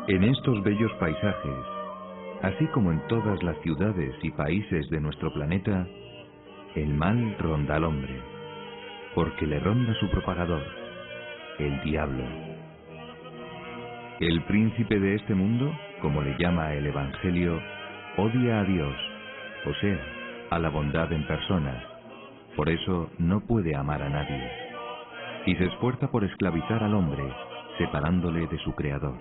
En estos bellos paisajes, así como en todas las ciudades y países de nuestro planeta, el mal ronda al hombre, porque le ronda su propagador, el diablo. El príncipe de este mundo, como le llama el Evangelio, odia a Dios, o sea, a la bondad en persona. Por eso no puede amar a nadie. Y se esfuerza por esclavizar al hombre, separándole de su Creador.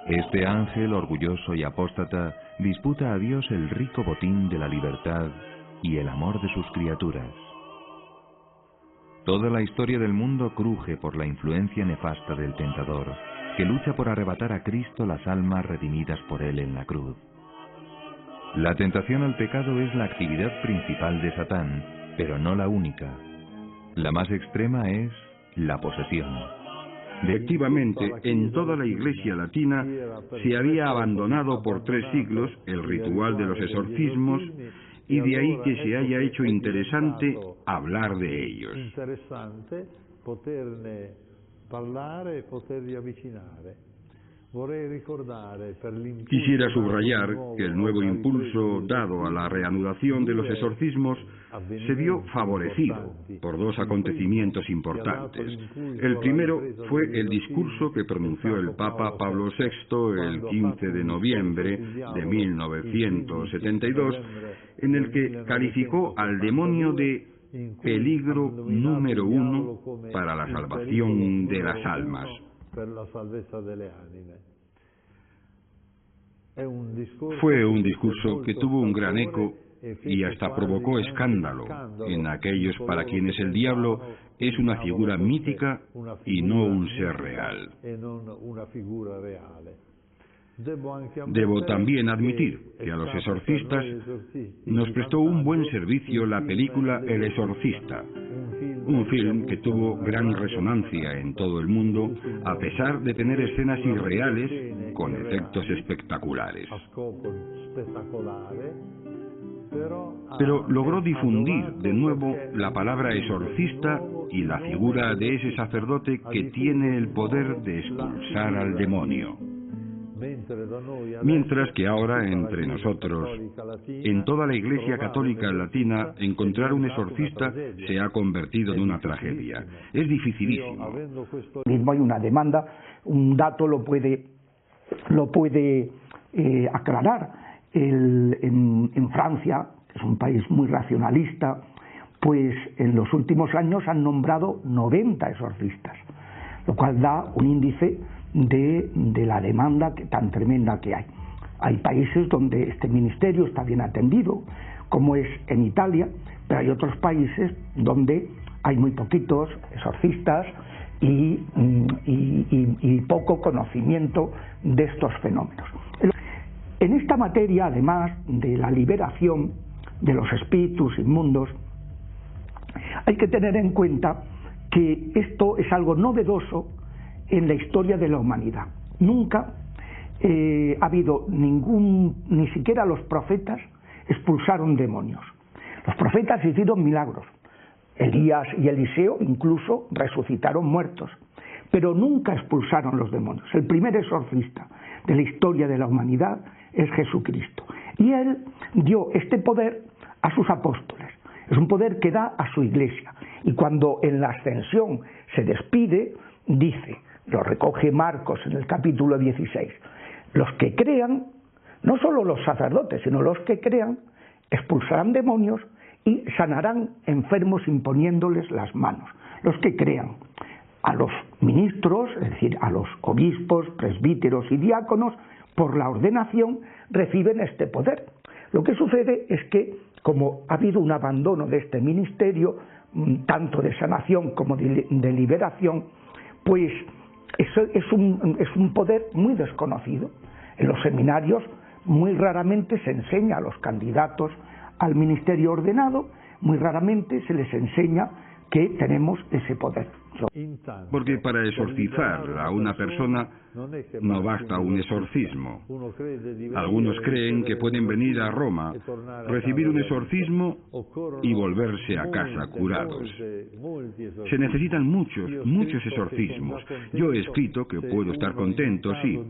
Este ángel orgulloso y apóstata disputa a Dios el rico botín de la libertad y el amor de sus criaturas. Toda la historia del mundo cruje por la influencia nefasta del tentador, que lucha por arrebatar a Cristo las almas redimidas por él en la cruz. La tentación al pecado es la actividad principal de Satán, pero no la única. La más extrema es la posesión. Efectivamente, en toda la Iglesia latina se había abandonado por 3 siglos el ritual de los exorcismos, y de ahí que se haya hecho interesante hablar de ellos. Quisiera subrayar que el nuevo impulso dado a la reanudación de los exorcismos se vio favorecido por 2 acontecimientos importantes. El primero fue el discurso que pronunció el Papa Pablo VI el 15 de noviembre de 1972, en el que calificó al demonio de peligro número 1 para la salvación de las almas. Fue un discurso que tuvo un gran eco y hasta provocó escándalo en aquellos para quienes el diablo es una figura mítica y no un ser real. Debo también admitir que a los exorcistas nos prestó un buen servicio la película El Exorcista, un film que tuvo gran resonancia en todo el mundo, a pesar de tener escenas irreales con efectos espectaculares. Pero logró difundir de nuevo la palabra exorcista y la figura de ese sacerdote que tiene el poder de expulsar al demonio. Mientras que ahora entre nosotros, en toda la Iglesia Católica Latina, encontrar un exorcista se ha convertido en una tragedia. Es dificilísimo. Mismo hay una demanda, un dato lo puede aclarar. En Francia, que es un país muy racionalista, pues en los últimos años han nombrado 90 exorcistas, lo cual da un índice de la demanda tan tremenda que hay. Hay países donde este ministerio está bien atendido, como es en Italia, pero hay otros países donde hay muy poquitos exorcistas y poco conocimiento de estos fenómenos. En esta materia, además de la liberación de los espíritus inmundos, hay que tener en cuenta que esto es algo novedoso en la historia de la humanidad. Nunca ha habido ni siquiera los profetas expulsaron demonios. Los profetas hicieron milagros. Elías y Eliseo incluso resucitaron muertos, pero nunca expulsaron los demonios. El primer exorcista de la historia de la humanidad es Jesucristo. Y él dio este poder a sus apóstoles. Es un poder que da a su iglesia. Y cuando en la ascensión se despide, dice, lo recoge Marcos en el capítulo 16, los que crean, no solo los sacerdotes, sino los que crean, expulsarán demonios y sanarán enfermos imponiéndoles las manos. Los que crean. A los ministros, es decir, a los obispos, presbíteros y diáconos, por la ordenación reciben este poder. Lo que sucede es que, como ha habido un abandono de este ministerio, tanto de sanación como de liberación, pues eso es un poder muy desconocido. En los seminarios muy raramente se enseña a los candidatos al ministerio ordenado, muy raramente se les enseña que tenemos ese poder. Porque para exorcizar a una persona no basta un exorcismo. Algunos creen que pueden venir a Roma, recibir un exorcismo y volverse a casa curados. Se necesitan muchos exorcismos. Yo he escrito que puedo estar contento, sí.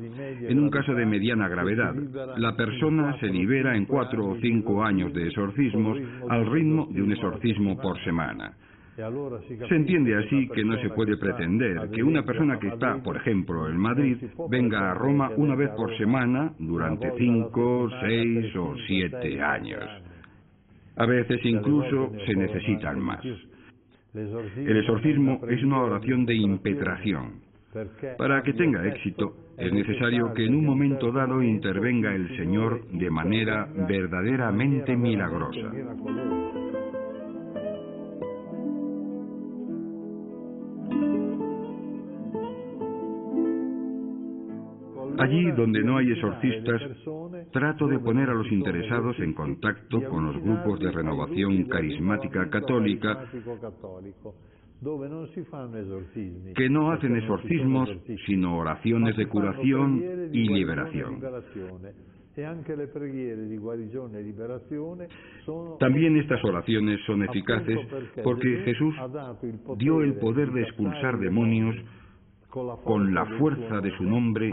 En un caso de mediana gravedad, la persona se libera en 4 o 5 años de exorcismos al ritmo de un exorcismo por semana. Se entiende así que no se puede pretender que una persona que está, por ejemplo, en Madrid, venga a Roma una vez por semana durante 5, 6 o 7 años. A veces incluso se necesitan más. El exorcismo es una oración de impetración. Para que tenga éxito, es necesario que en un momento dado intervenga el Señor de manera verdaderamente milagrosa. Allí donde no hay exorcistas, trato de poner a los interesados en contacto con los grupos de renovación carismática católica que no hacen exorcismos, sino oraciones de curación y liberación. También estas oraciones son eficaces porque Jesús dio el poder de expulsar demonios con la fuerza de su nombre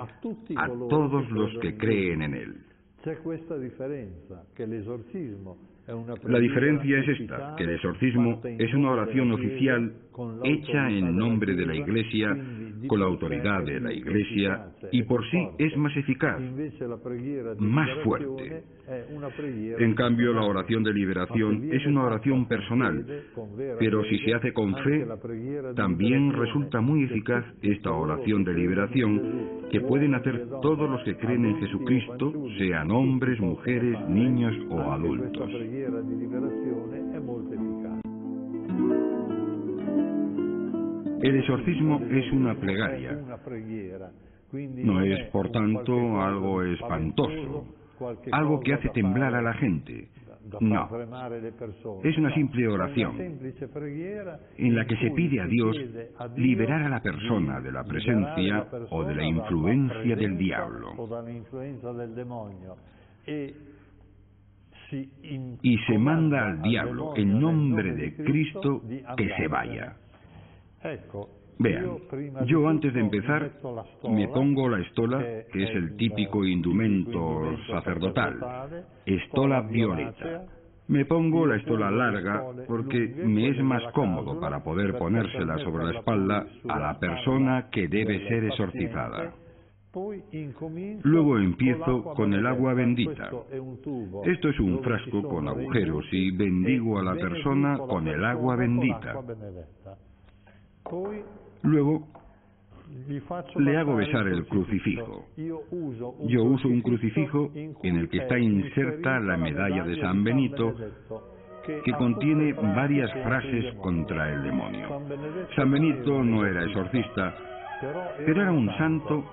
a todos los que creen en él. La diferencia es esta, que el exorcismo es una oración oficial hecha en nombre de la Iglesia, con la autoridad de la Iglesia, y por sí es más eficaz, más fuerte. En cambio, la oración de liberación es una oración personal, pero si se hace con fe, también resulta muy eficaz esta oración de liberación que pueden hacer todos los que creen en Jesucristo, sean hombres, mujeres, niños o adultos. El exorcismo es una plegaria. No es, por tanto, algo espantoso, algo que hace temblar a la gente. No. Es una simple oración en la que se pide a Dios liberar a la persona de la presencia o de la influencia del diablo. Y se manda al diablo, en nombre de Cristo, que se vaya. Vean, yo antes de empezar me pongo la estola, que es el típico indumento sacerdotal, estola violeta. Me pongo la estola larga porque me es más cómodo para poder ponérsela sobre la espalda a la persona que debe ser exorcizada. Luego empiezo con el agua bendita. Esto es un frasco con agujeros y bendigo a la persona con el agua bendita. Luego le hago besar el crucifijo. Yo uso un crucifijo en el que está inserta la medalla de San Benito, que contiene varias frases contra el demonio. San Benito no era exorcista, pero era un santo,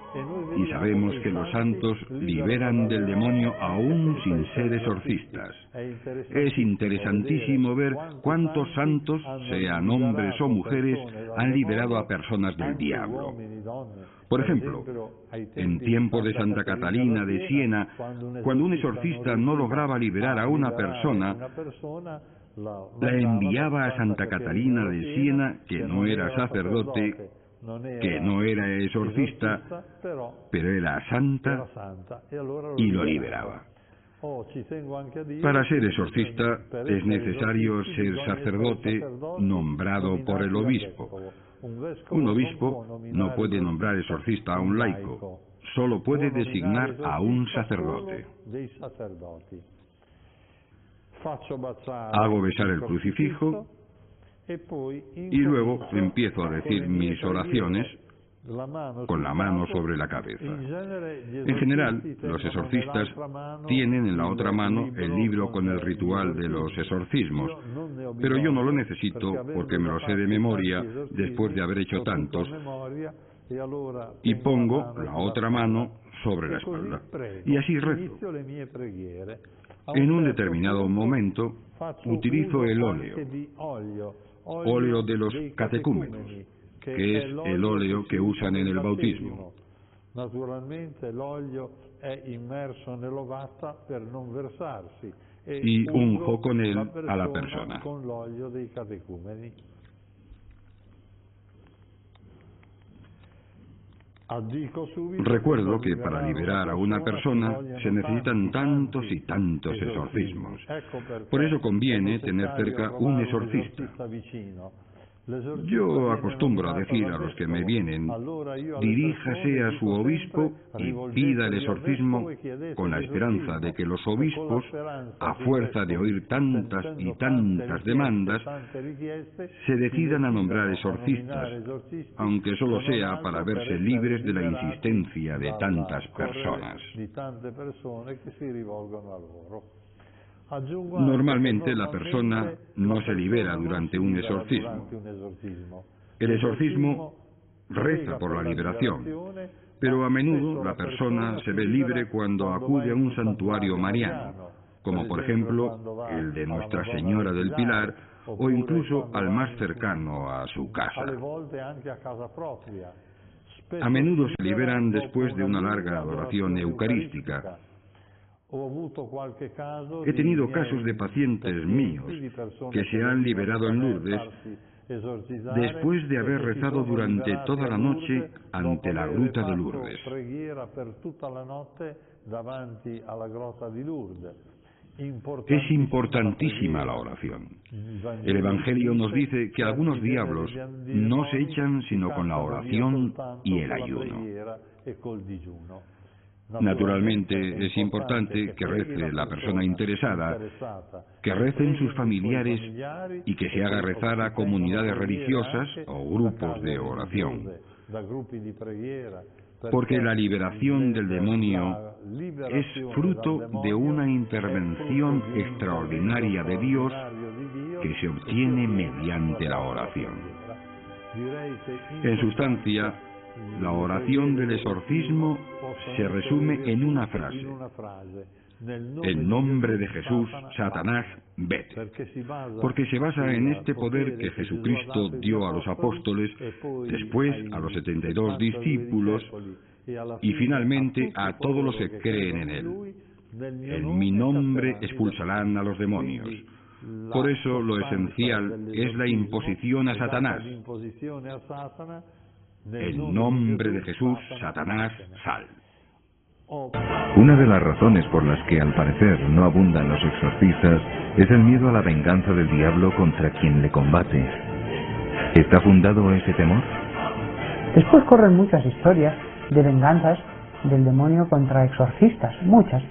y sabemos que los santos liberan del demonio aún sin ser exorcistas. Es interesantísimo ver cuántos santos, sean hombres o mujeres, han liberado a personas del diablo. Por ejemplo, en tiempos de Santa Catalina de Siena, cuando un exorcista no lograba liberar a una persona, la enviaba a Santa Catalina de Siena, que no era sacerdote, que no era exorcista, pero era santa, y lo liberaba. Para ser exorcista es necesario ser sacerdote nombrado por el obispo. Un obispo no puede nombrar exorcista a un laico, solo puede designar a un sacerdote. Hago besar el crucifijo y luego empiezo a decir mis oraciones con la mano sobre la cabeza. En general, los exorcistas tienen en la otra mano el libro con el ritual de los exorcismos, pero yo no lo necesito porque me lo sé de memoria después de haber hecho tantos, y pongo la otra mano sobre la espalda. Y así rezo. En un determinado momento utilizo el óleo de los catecúmenos, que es el óleo que usan en el bautismo. Y unjo con él a la persona. Recuerdo que para liberar a una persona se necesitan tantos y tantos exorcismos. Por eso conviene tener cerca un exorcista. Yo acostumbro a decir a los que me vienen, diríjase a su obispo y pida el exorcismo con la esperanza de que los obispos, a fuerza de oír tantas y tantas demandas, se decidan a nombrar exorcistas, aunque solo sea para verse libres de la insistencia de tantas personas. Normalmente la persona no se libera durante un exorcismo. El exorcismo reza por la liberación, pero a menudo la persona se ve libre cuando acude a un santuario mariano, como por ejemplo el de Nuestra Señora del Pilar, o incluso al más cercano a su casa. A menudo se liberan después de una larga adoración eucarística. He tenido casos de pacientes míos que se han liberado en Lourdes después de haber rezado durante toda la noche ante la gruta de Lourdes. Es importantísima la oración. El Evangelio nos dice que algunos diablos no se echan sino con la oración y el ayuno. Naturalmente es importante que rece la persona interesada, que recen sus familiares y que se haga rezar a comunidades religiosas o grupos de oración. Porque la liberación del demonio es fruto de una intervención extraordinaria de Dios que se obtiene mediante la oración. En sustancia, la oración del exorcismo se resume en una frase: en nombre de Jesús, Satanás, vete. Porque se basa en este poder que Jesucristo dio a los apóstoles, después a los 72 discípulos y finalmente a todos los que creen en Él. En mi nombre expulsarán a los demonios. Por eso lo esencial es la imposición a Satanás. En nombre de Jesús, Satanás, sal. Una de las razones por las que al parecer no abundan los exorcistas es el miedo a la venganza del diablo contra quien le combate. ¿Está fundado ese temor? Después corren muchas historias de venganzas del demonio contra exorcistas, muchas.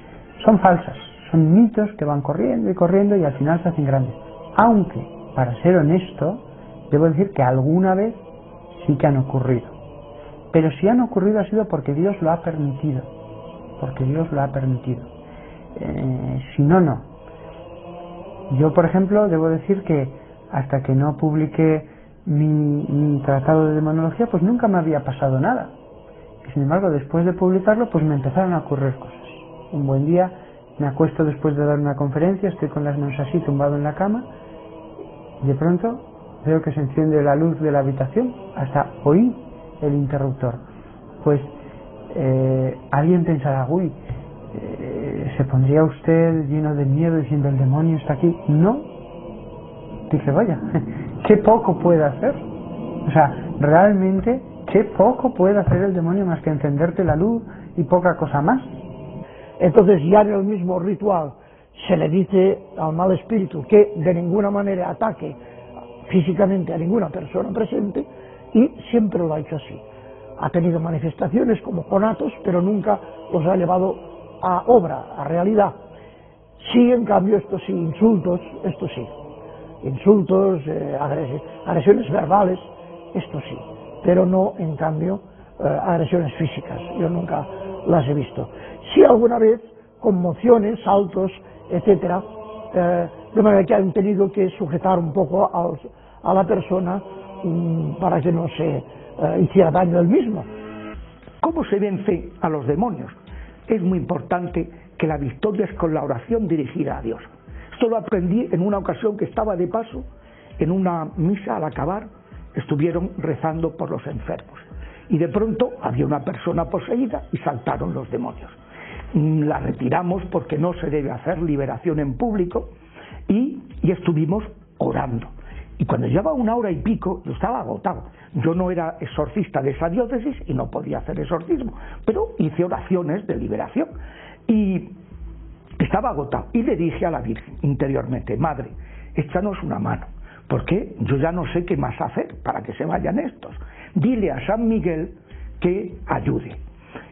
Son falsas, son mitos que van corriendo y corriendo y al final se hacen grandes. Aunque, para ser honesto, debo decir que alguna vez sí que han ocurrido. Pero si han ocurrido ha sido porque Dios lo ha permitido. Porque Dios lo ha permitido. Si no, no. Yo, por ejemplo, debo decir que hasta que no publiqué mi tratado de demonología, pues nunca me había pasado nada. Y sin embargo, después de publicarlo, pues me empezaron a ocurrir cosas. Un buen día me acuesto después de dar una conferencia, estoy con las manos así, tumbado en la cama, y de pronto veo que se enciende la luz de la habitación, hasta oí el interruptor. Pues alguien pensará, uy, ¿se pondría usted lleno de miedo diciendo el demonio está aquí? No. Dije, vaya, qué poco puede hacer. O sea, realmente, qué poco puede hacer el demonio más que encenderte la luz y poca cosa más. Entonces ya en el mismo ritual se le dice al mal espíritu que de ninguna manera ataque físicamente a ninguna persona presente, y siempre lo ha hecho así. Ha tenido manifestaciones como conatos, pero nunca los ha llevado a obra, a realidad. Sí, en cambio, esto sí, insultos, esto sí. Insultos, agresiones verbales, esto sí. Pero no, en cambio, agresiones físicas. Yo nunca las he visto. Sí, alguna vez, conmociones, saltos, etcétera, de manera que han tenido que sujetar un poco a la persona para que no se hiciera daño él mismo. ¿Cómo se vence a los demonios? Es muy importante que la victoria es con la oración dirigida a Dios. Esto lo aprendí en una ocasión que estaba de paso en una misa al acabar, estuvieron rezando por los enfermos. Y de pronto había una persona poseída y saltaron los demonios. La retiramos porque no se debe hacer liberación en público y estuvimos orando. Y cuando llevaba 1 hora y pico, yo estaba agotado. Yo no era exorcista de esa diócesis y no podía hacer exorcismo, pero hice oraciones de liberación y estaba agotado. Y le dije a la Virgen interiormente: Madre, échanos una mano, porque yo ya no sé qué más hacer para que se vayan estos. Dile a San Miguel que ayude.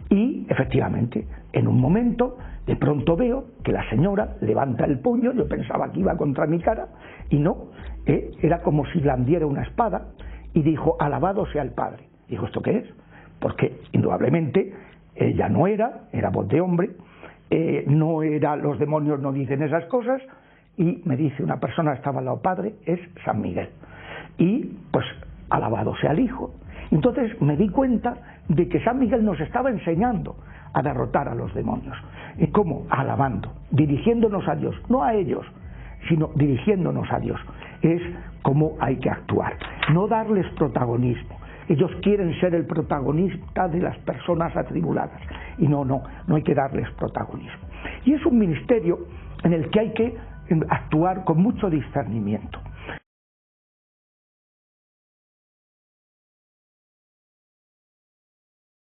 Y efectivamente, en un momento, de pronto veo que la señora levanta el puño. Yo pensaba que iba contra mi cara y no, era como si blandiera una espada, y dijo: alabado sea el Padre. Dijo: ¿esto qué es? Porque indudablemente ella no era voz de hombre, no era, los demonios no dicen esas cosas, y me dice una persona que estaba al lado: Padre, es San Miguel. Y pues alabado sea el Hijo. Entonces me di cuenta de que San Miguel nos estaba enseñando a derrotar a los demonios. ¿Y cómo? Alabando, dirigiéndonos a Dios, no a ellos, sino dirigiéndonos a Dios. Es como hay que actuar, no darles protagonismo. Ellos quieren ser el protagonista de las personas atribuladas, y no hay que darles protagonismo. Y es un ministerio en el que hay que actuar con mucho discernimiento.